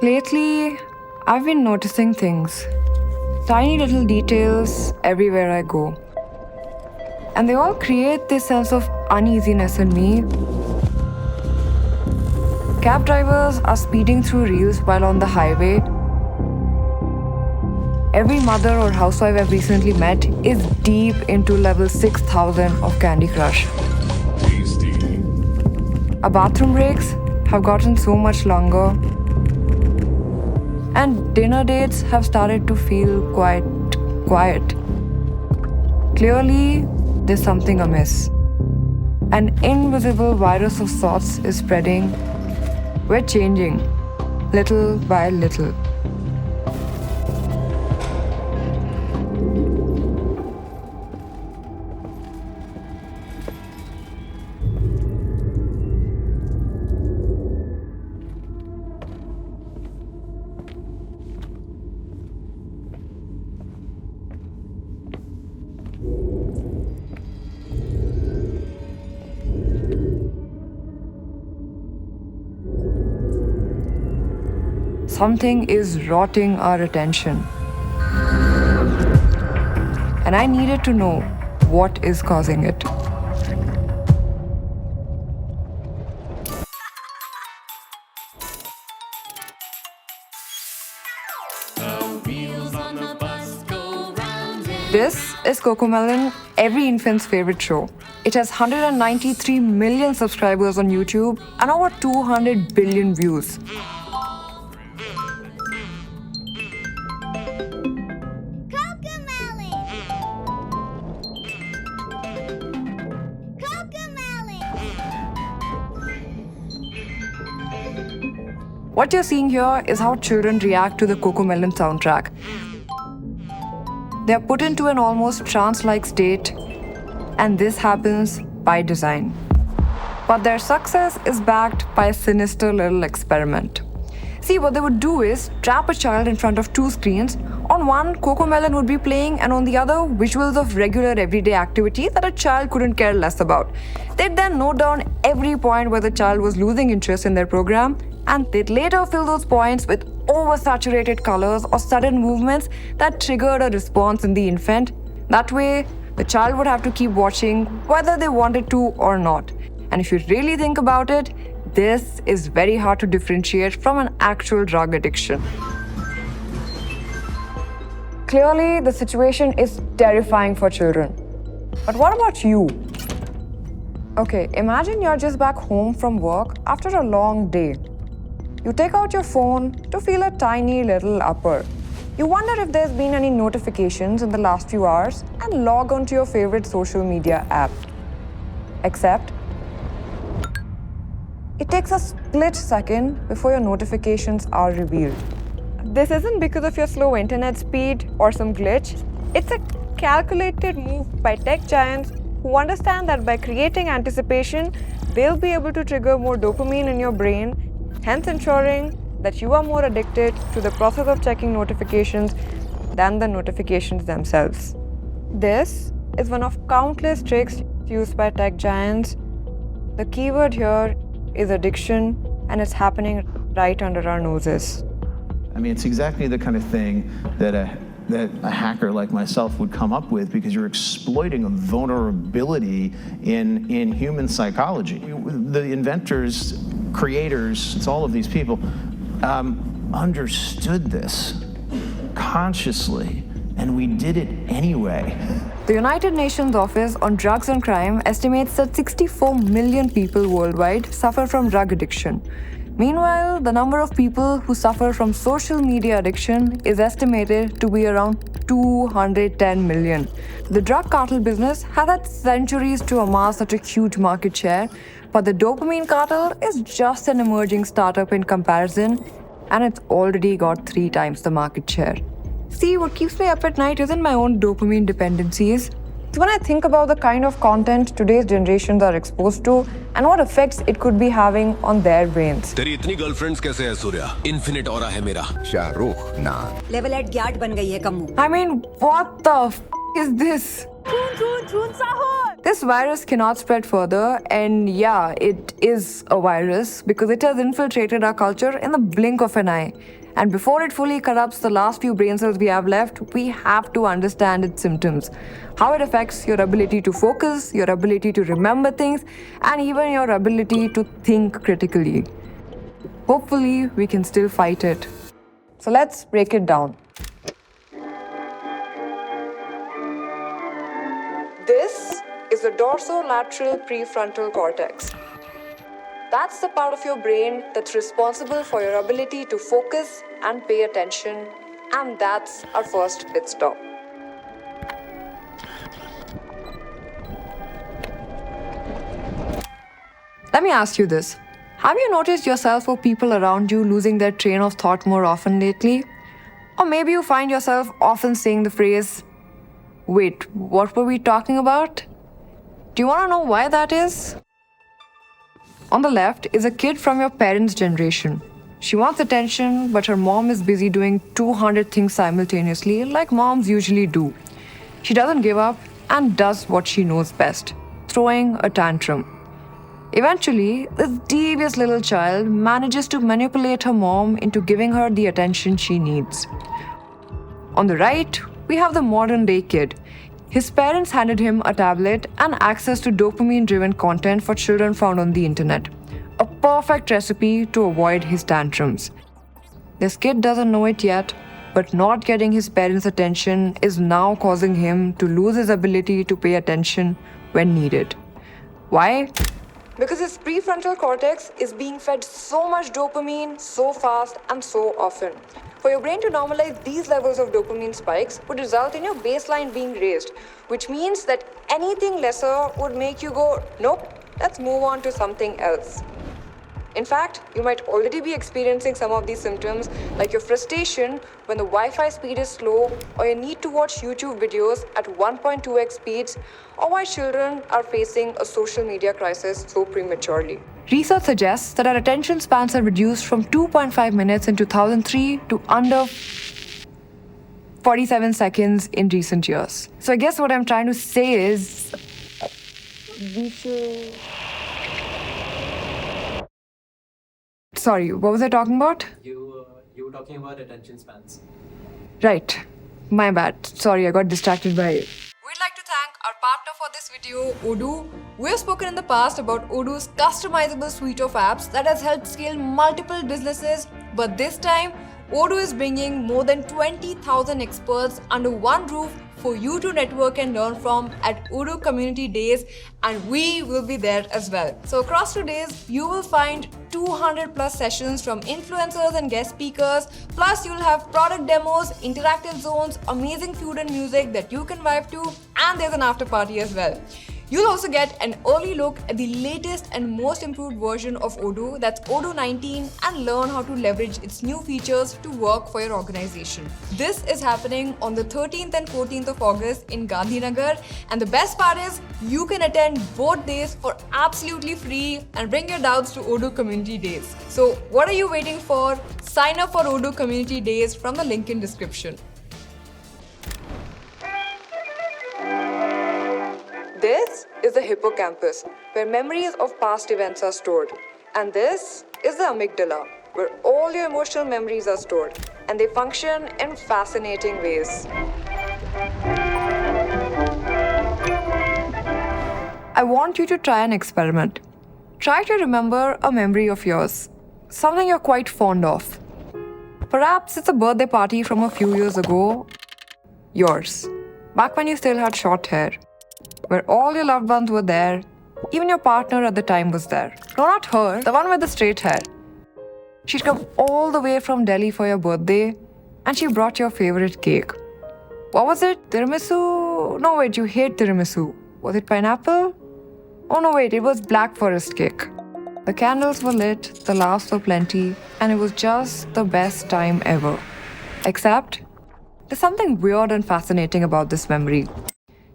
Lately, I've been noticing things. Tiny little details everywhere I go. And they all create this sense of uneasiness in me. Cab drivers are speeding through reels while on the highway. Every mother or housewife I've recently met is deep into level 6000 of Candy Crush. Our bathroom breaks have gotten so much longer. And dinner dates have started to feel quite quiet. Clearly, there's something amiss. An invisible virus of sorts is spreading. We're changing, little by little. Something is rotting our attention. And I needed to know what is causing it. This is Cocomelon, every infant's favorite show. It has 193 million subscribers on YouTube and over 200 billion views. What you're seeing here is how children react to the Cocomelon soundtrack. They are put into an almost trance-like state, and this happens by design. But their success is backed by a sinister little experiment. See, what they would do is trap a child in front of two screens. On one, Cocomelon would be playing, and on the other, visuals of regular everyday activities that a child couldn't care less about. They'd then note down every point where the child was losing interest in their program, and they'd later fill those points with oversaturated colors or sudden movements that triggered a response in the infant. That way, the child would have to keep watching whether they wanted to or not. And if you really think about it, this is very hard to differentiate from an actual drug addiction. Clearly, the situation is terrifying for children. But what about you? Okay, imagine you're just back home from work after a long day. You take out your phone to feel a tiny little upper. You wonder if there's been any notifications in the last few hours and log on to your favorite social media app. Except, it takes a split second before your notifications are revealed. This isn't because of your slow internet speed or some glitch. It's a calculated move by tech giants who understand that by creating anticipation, they'll be able to trigger more dopamine in your brain, hence ensuring that you are more addicted to the process of checking notifications than the notifications themselves. This is one of countless tricks used by tech giants. The keyword here is addiction, and it's happening right under our noses. I mean, it's exactly the kind of thing that a hacker like myself would come up with, because you're exploiting a vulnerability in human psychology. The inventors, creators, it's all of these people, understood this consciously, and we did it anyway. The United Nations Office on Drugs and Crime estimates that 64 million people worldwide suffer from drug addiction. Meanwhile, the number of people who suffer from social media addiction is estimated to be around 210 million. The drug cartel business has had centuries to amass such a huge market share, but the dopamine cartel is just an emerging startup in comparison, and it's already got 3 times the market share. See, what keeps me up at night isn't my own dopamine dependencies. It's when I think about the kind of content today's generations are exposed to and what effects it could be having on their brains. तेरी इतनी girlfriends कैसे है Surya? Infinite aura है मेरा. शाहरुख ना. Level 8 get बन गई है कम्मू. I mean, what the f is this? Chun chun chun sahur. This virus cannot spread further, and yeah, it is a virus because it has infiltrated our culture in the blink of an eye. And before it fully corrupts the last few brain cells we have left, we have to understand its symptoms. How it affects your ability to focus, your ability to remember things, and even your ability to think critically. Hopefully, we can still fight it. So let's break it down. This is the dorsolateral prefrontal cortex. That's the part of your brain that's responsible for your ability to focus and pay attention, and that's our first pit stop. Let me ask you this. Have you noticed yourself or people around you losing their train of thought more often lately? Or maybe you find yourself often saying the phrase, "Wait, what were we talking about?" Do you want to know why that is? On the left is a kid from your parents' generation. She wants attention, but her mom is busy doing 200 things simultaneously, like moms usually do. She doesn't give up and does what she knows best, throwing a tantrum. Eventually, this devious little child manages to manipulate her mom into giving her the attention she needs. On the right, we have the modern day kid. His parents handed him a tablet and access to dopamine-driven content for children found on the internet. A perfect recipe to avoid his tantrums. This kid doesn't know it yet, but not getting his parents' attention is now causing him to lose his ability to pay attention when needed. Why? Because his prefrontal cortex is being fed so much dopamine so fast and so often. For your brain to normalize these levels of dopamine spikes would result in your baseline being raised, which means that anything lesser would make you go, nope, let's move on to something else. In fact, you might already be experiencing some of these symptoms, like your frustration when the Wi-Fi speed is slow, or your need to watch YouTube videos at 1.2x speeds, or why children are facing a social media crisis so prematurely. Research suggests that our attention spans are reduced from 2.5 minutes in 2003 to under 47 seconds in recent years. So I guess what I'm trying to say is we should... Sorry, what was I talking about? You were talking about attention spans. Right. My bad. Sorry, I got distracted by it. We'd like to thank our partner for this video, Odoo. We have spoken in the past about Odoo's customizable suite of apps that has helped scale multiple businesses, but this time, Odoo is bringing more than 20,000 experts under one roof for you to network and learn from at Odoo Community Days, and we will be there as well. So across 2 days, you will find 200 plus sessions from influencers and guest speakers, plus you'll have product demos, interactive zones, amazing food and music that you can vibe to, and there's an after party as well. You'll also get an early look at the latest and most improved version of Odoo, that's Odoo 19, and learn how to leverage its new features to work for your organization. This is happening on the 13th and 14th of August in Gandhinagar, and the best part is you can attend both days for absolutely free and bring your doubts to Odoo Community Days. So what are you waiting for? Sign up for Odoo Community Days from the link in description. This is the hippocampus, where memories of past events are stored. And this is the amygdala, where all your emotional memories are stored. And they function in fascinating ways. I want you to try an experiment. Try to remember a memory of yours, something you're quite fond of. Perhaps it's a birthday party from a few years ago. Yours, back when you still had short hair, where all your loved ones were there. Even your partner at the time was there. No, not her, the one with the straight hair. She'd come all the way from Delhi for your birthday, and she brought your favorite cake. What was it? Tiramisu? No, wait, you hate tiramisu. Was it pineapple? Oh no, wait, it was Black Forest cake. The candles were lit, the laughs were plenty, and it was just the best time ever. Except, there's something weird and fascinating about this memory.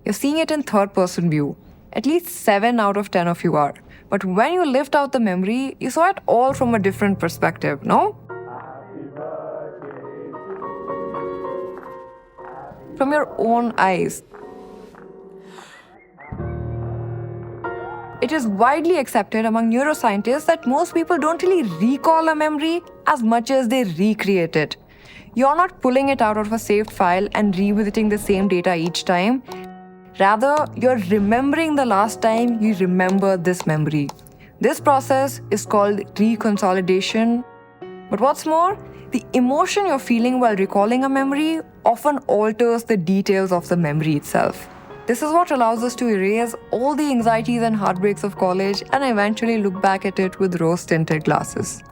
You're seeing it in third-person view. At least 7 out of 10 of you are. But when you lift out the memory, you saw it all from a different perspective, no? From your own eyes. It is widely accepted among neuroscientists that most people don't really recall a memory as much as they recreate it. You're not pulling it out of a saved file and revisiting the same data each time. Rather, you're remembering the last time you remember this memory. This process is called reconsolidation. But what's more, the emotion you're feeling while recalling a memory often alters the details of the memory itself. This is what allows us to erase all the anxieties and heartbreaks of college and eventually look back at it with rose-tinted glasses.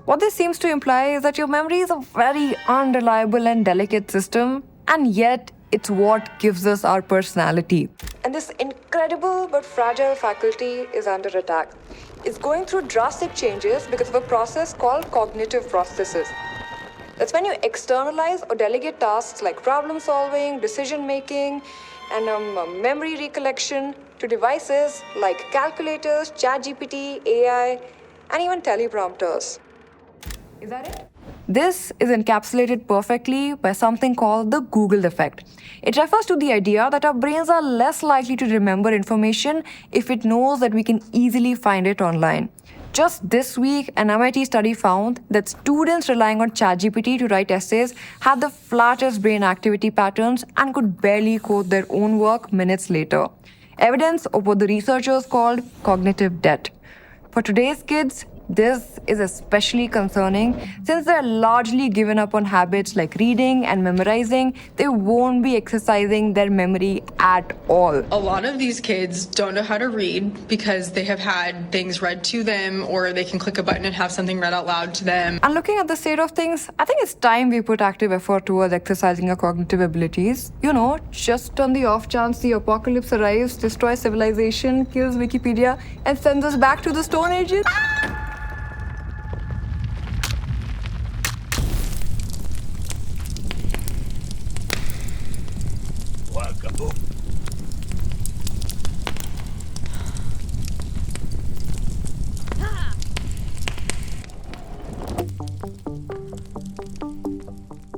What this seems to imply is that your memory is a very unreliable and delicate system, and yet it's what gives us our personality. And this incredible but fragile faculty is under attack. It's going through drastic changes because of a process called cognitive prosthesis. That's when you externalize or delegate tasks like problem solving, decision making, and memory recollection to devices like calculators, ChatGPT, AI, and even teleprompters. Is that it? This is encapsulated perfectly by something called the Google effect. It refers to the idea that our brains are less likely to remember information if it knows that we can easily find it online. Just this week, an MIT study found that students relying on ChatGPT to write essays had the flattest brain activity patterns and could barely code their own work minutes later. Evidence of what the researchers called cognitive debt. For today's kids, this is especially concerning since they're largely given up on habits like reading and memorizing. They won't be exercising their memory at all. A lot of these kids don't know how to read because they have had things read to them, or they can click a button and have something read out loud to them. And looking at the state of things, I think it's time we put active effort towards exercising our cognitive abilities. Just on the off chance the apocalypse arrives, destroys civilization, kills Wikipedia, and sends us back to the Stone Ages.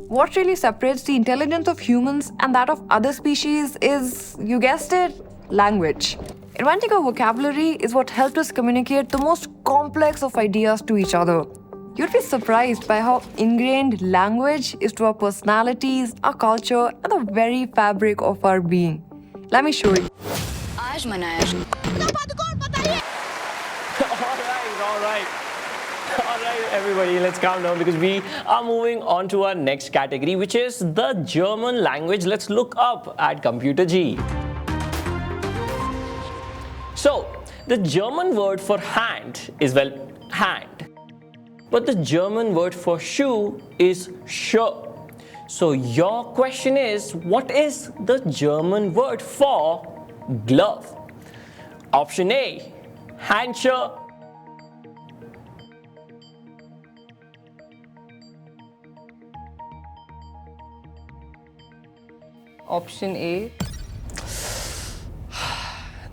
What really separates the intelligence of humans and that of other species is, you guessed it, language. Inventing a vocabulary is what helped us communicate the most complex of ideas to each other. You'd be surprised by how ingrained language is to our personalities, our culture, and the very fabric of our being. Let me show you. All right, everybody, let's calm down because we are moving on to our next category, which is the German language. Let's look up at Computer G. So, the German word for hand is, well, hand. But the German word for shoe is Schuh. So, your question is, what is the German word for glove? Option A, Handschuh. Option A.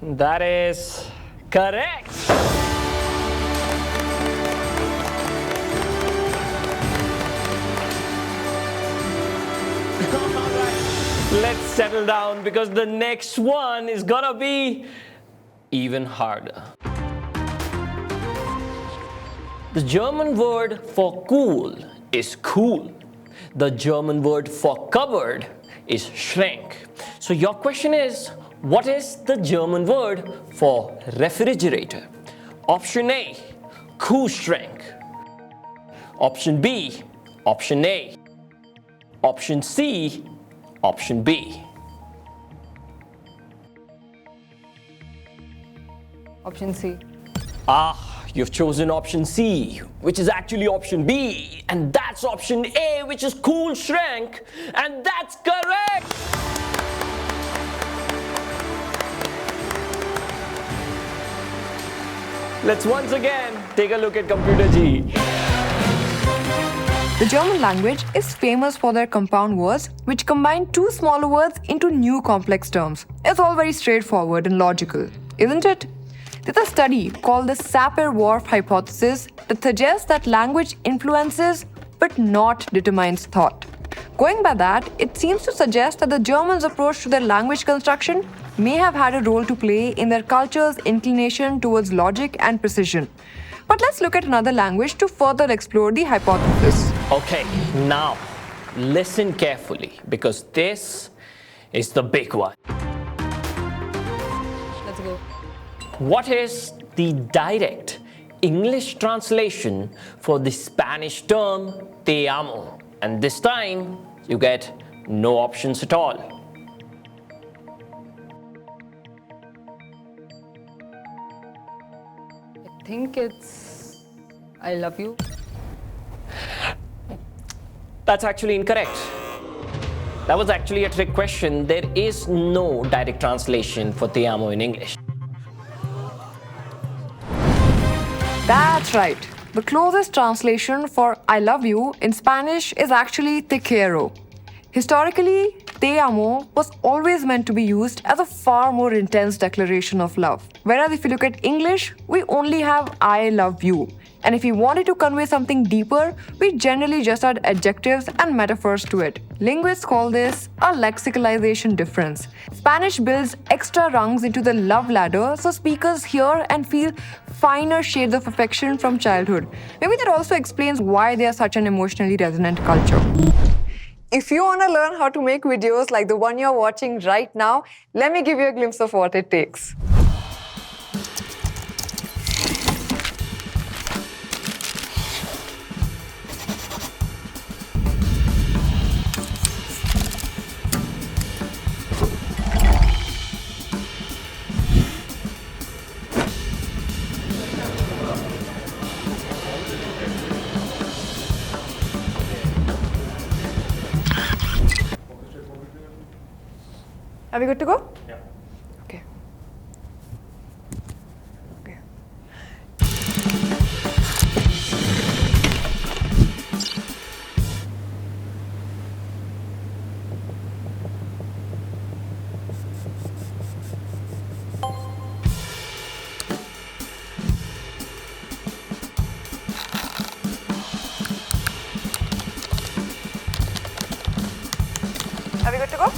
That is correct. Let's settle down because the next one is gonna be even harder. The German word for cool is cool. The German word for cupboard is Schrank. So your question is, what is the German word for refrigerator? Option A, Kühlschrank. Option B, option A. Option C, option B. Option C. You've chosen option C, which is actually option B, and that's option A, which is Kühlschrank, and that's correct! Let's once again take a look at Computer G. The German language is famous for their compound words, which combine two smaller words into new complex terms. It's all very straightforward and logical, isn't it? There's a study called the Sapir-Whorf hypothesis that suggests that language influences but not determines thought. Going by that, it seems to suggest that the Germans' approach to their language construction may have had a role to play in their culture's inclination towards logic and precision. But let's look at another language to further explore the hypothesis. Okay, now listen carefully because this is the big one. Let's go. What is the direct English translation for the Spanish term te amo? And this time you get no options at all. I think it's I love you. That's actually incorrect. That was actually a trick question. There is no direct translation for te amo in English. That's right. The closest translation for I love you in Spanish is actually te quiero. Historically, te amo was always meant to be used as a far more intense declaration of love. Whereas if you look at English, we only have I love you. And if we wanted to convey something deeper, we generally just add adjectives and metaphors to it. Linguists call this a lexicalization difference. Spanish builds extra rungs into the love ladder so speakers hear and feel finer shades of affection from childhood. Maybe that also explains why they are such an emotionally resonant culture. If you want to learn how to make videos like the one you're watching right now, let me give you a glimpse of what it takes. Are we good to go? Yeah. Okay. Okay. Are we good to go?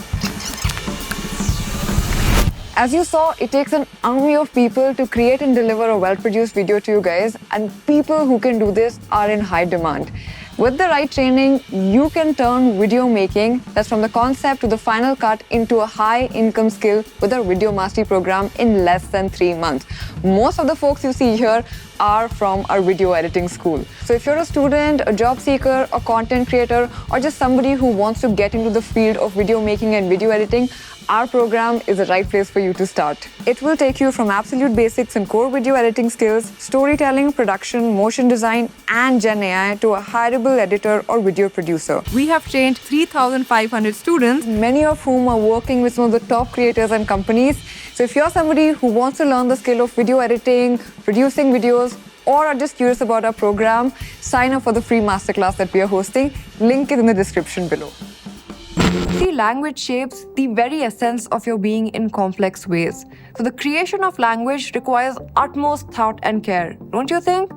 As you saw, it takes an army of people to create and deliver a well-produced video to you guys, and people who can do this are in high demand. With the right training, you can turn video making, that's from the concept to the final cut, into a high-income skill with a video mastery program in less than 3 months. Most of the folks you see here are from our video editing school. So if you're a student, a job seeker, a content creator, or just somebody who wants to get into the field of video making and video editing, our program is the right place for you to start. It will take you from absolute basics and core video editing skills, storytelling, production, motion design, and Gen AI to a hireable editor or video producer. We have trained 3,500 students, many of whom are working with some of the top creators and companies. So if you're somebody who wants to learn the skill of video editing, producing videos, or are just curious about our program, sign up for the free masterclass that we are hosting. Link is in the description below. See, language shapes the very essence of your being in complex ways. So the creation of language requires utmost thought and care, don't you think?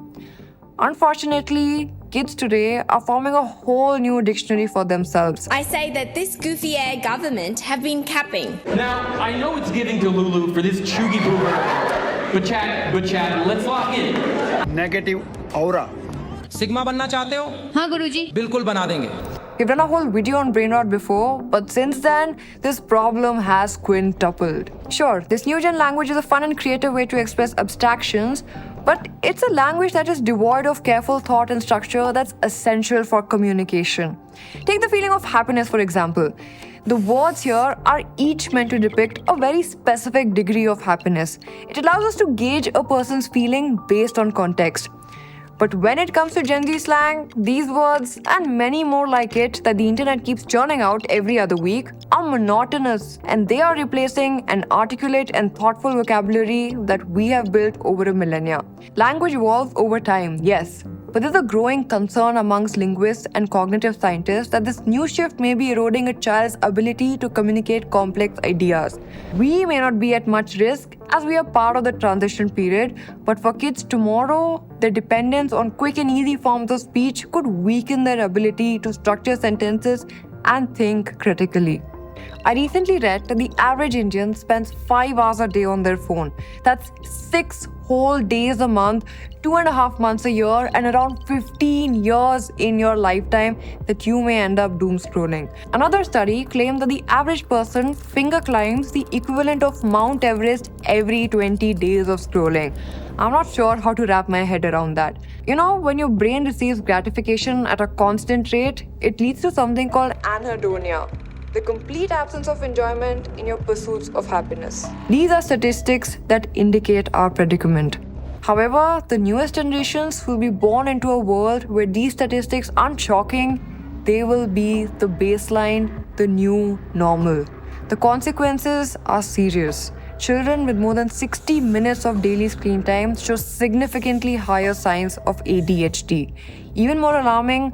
Unfortunately, kids today are forming a whole new dictionary for themselves. I say that this goofy air government have been capping. Now, I know it's giving to Lulu for this chuggy boober, but chat, let's lock in. Negative aura. Sigma बनना चाहते हो? हाँ गुरुजी. बिल्कुल बना देंगे. We've done a whole video on Brainrot before, but since then, this problem has quintupled. Sure, this new gen language is a fun and creative way to express abstractions, but it's a language that is devoid of careful thought and structure that's essential for communication. Take the feeling of happiness, for example. The words here are each meant to depict a very specific degree of happiness. It allows us to gauge a person's feeling based on context. But when it comes to Gen Z slang, these words and many more like it that the internet keeps churning out every other week are monotonous, and they are replacing an articulate and thoughtful vocabulary that we have built over a millennia. Language evolves over time, yes, but there's a growing concern amongst linguists and cognitive scientists that this new shift may be eroding a child's ability to communicate complex ideas. We may not be at much risk as we are part of the transition period, but for kids tomorrow, their dependence on quick and easy forms of speech could weaken their ability to structure sentences and think critically. I recently read that the average Indian spends 5 hours a day on their phone. That's 6 whole days a month, 2.5 months a year, and around 15 years in your lifetime that you may end up doom scrolling. Another study claimed that the average person finger climbs the equivalent of Mount Everest every 20 days of scrolling. I'm not sure how to wrap my head around that. You know, when your brain receives gratification at a constant rate, it leads to something called anhedonia, the complete absence of enjoyment in your pursuits of happiness. These are statistics that indicate our predicament. However, the newest generations will be born into a world where these statistics aren't shocking, they will be the baseline, the new normal. The consequences are serious. Children with more than 60 minutes of daily screen time show significantly higher signs of ADHD. Even more alarming,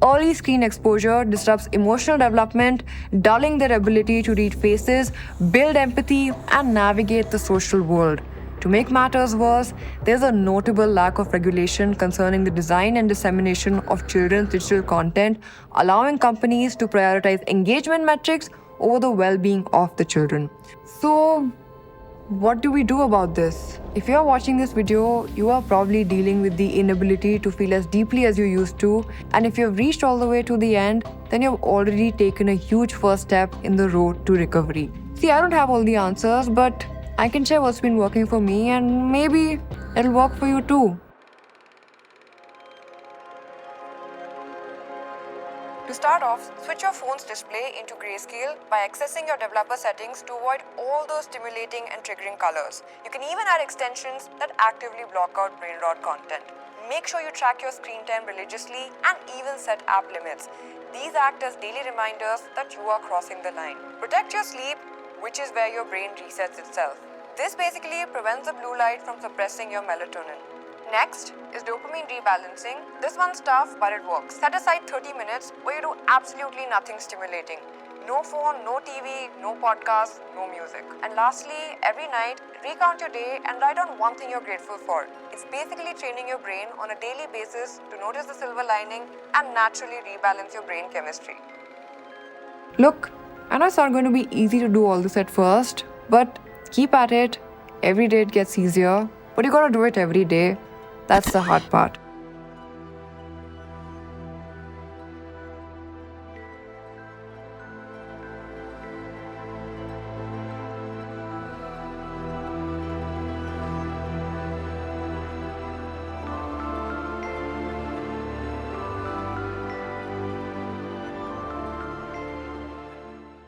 early screen exposure disrupts emotional development, dulling their ability to read faces, build empathy, and navigate the social world. To make matters worse, there's a notable lack of regulation concerning the design and dissemination of children's digital content, allowing companies to prioritize engagement metrics over the well-being of the children. So, what do we do about this? If you're watching this video, you are probably dealing with the inability to feel as deeply as you used to, and if you've reached all the way to the end, then you've already taken a huge first step in the road to recovery. See, I don't have all the answers, but I can share what's been working for me, and maybe it'll work for you too. To start off, switch your phone's display into grayscale by accessing your developer settings to avoid all those stimulating and triggering colors. You can even add extensions that actively block out Brainrot content. Make sure you track your screen time religiously and even set app limits. These act as daily reminders that you are crossing the line. Protect your sleep, which is where your brain resets itself. This basically prevents the blue light from suppressing your melatonin. Next is dopamine rebalancing. This one's tough, but it works. Set aside 30 minutes where you do absolutely nothing stimulating. No phone, no TV, no podcast, no music. And lastly, every night, recount your day and write down one thing you're grateful for. It's basically training your brain on a daily basis to notice the silver lining and naturally rebalance your brain chemistry. Look, I know it's not going to be easy to do all this at first, but keep at it. Every day it gets easier, but you gotta do it every day. That's the hard part.